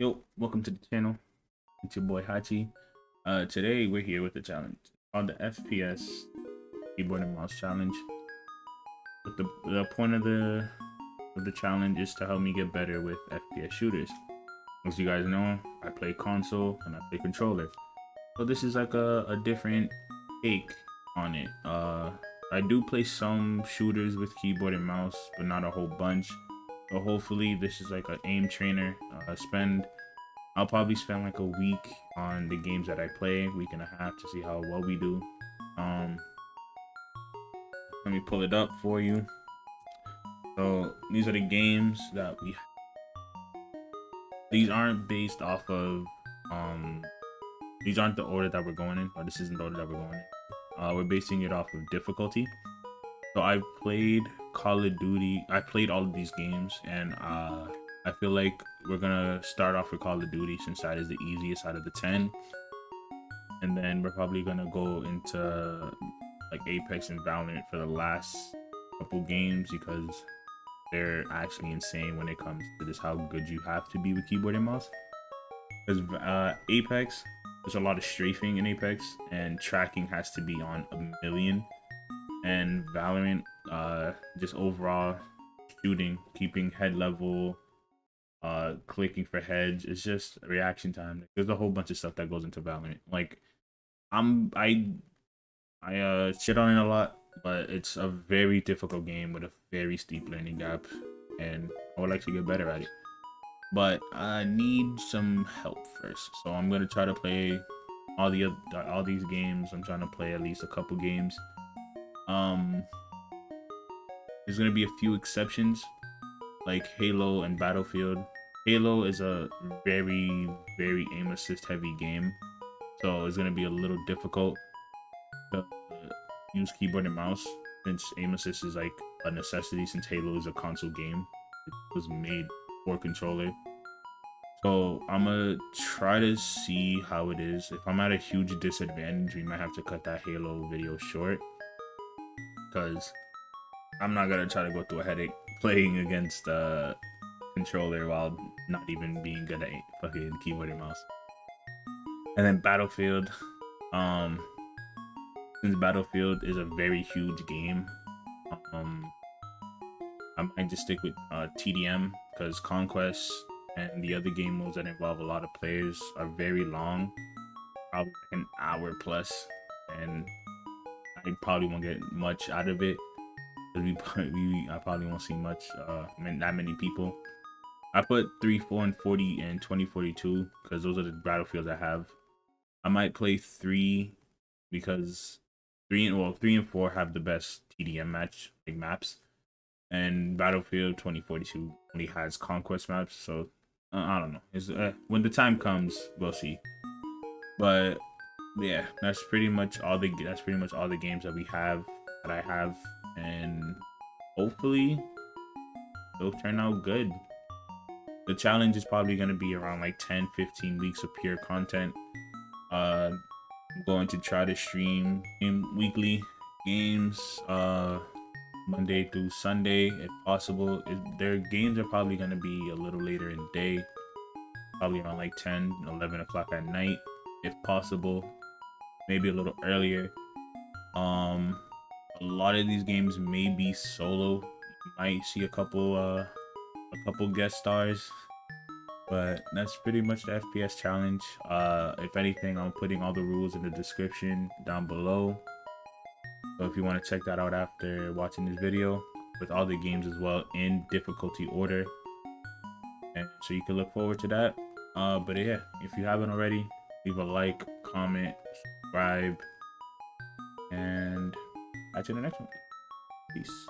Yo, welcome to the channel. It's your boy Hachi. Today we're here with the challenge on the FPS Keyboard and Mouse challenge. But the point of the challenge is to help me get better with FPS shooters. As you guys know, I play console and I play controller. So this is like a different take on it. I do play some shooters with keyboard and mouse, but not a whole bunch. So hopefully this is like an aim trainer. I'll probably spend like a week on the games that I play, week and a half, to see how well we do. Let me pull it up for you. So these are the games that these aren't based off of these aren't the order that we're going in, or this isn't the order that we're going in. We're basing it off of difficulty. So I played Call of Duty. I played all of these games, and I feel like we're gonna start off with Call of Duty since that is the easiest out of the 10, and then we're probably gonna go into like Apex and Valorant for the last couple games because they're actually insane when it comes to just how good you have to be with keyboard and mouse. Because Apex, there's a lot of strafing in Apex, and tracking has to be on a million. And Valorant, just overall shooting, keeping head level, clicking for heads, it's just reaction time. There's a whole bunch of stuff that goes into Valorant. Like I shit on it a lot, but it's a very difficult game with a very steep learning gap, and I would like to get better at it. But I need some help first, so I'm gonna try to play all these games. I'm trying to play at least a couple games. There's gonna be a few exceptions, like Halo and Battlefield. Halo is a very aim assist heavy game, so it's gonna be a little difficult to use keyboard and mouse since aim assist is like a necessity, since Halo is a console game. It was made for controller. So I'm gonna try to see how it is. If I'm at a huge disadvantage, we might have to cut that Halo video short, because I'm not gonna try to go through a headache playing against controller while not even being good at fucking keyboard and mouse. And then Battlefield, since Battlefield is a very huge game, I might just stick with TDM, because Conquest and the other game modes that involve a lot of players are very long, probably like an hour plus, and I probably won't get much out of it. I probably won't see much, that many people. I put 3, 4, and 40 and 2042 because those are the Battlefields I have. I might play 3 because 3 and 4 have the best TDM maps, and Battlefield 2042 only has Conquest maps. So I don't know. When the time comes, we'll see. But yeah, that's pretty much all the games that I have, and hopefully they'll turn out good. The challenge is probably going to be around like 10-15 weeks of pure content. I'm going to try to stream weekly games, Monday through Sunday if possible. Their games are probably going to be a little later in the day, probably around like 10-11 o'clock at night if possible, maybe a little earlier. A lot of these games may be solo. You might see a couple guest stars, but that's pretty much the FPS challenge. If anything, I'm putting all the rules in the description down below, so if you want to check that out after watching this video, with all the games as well in difficulty order, and so you can look forward to that. But yeah, if you haven't already, leave a like, comment, subscribe, and catch you in the next one. Peace.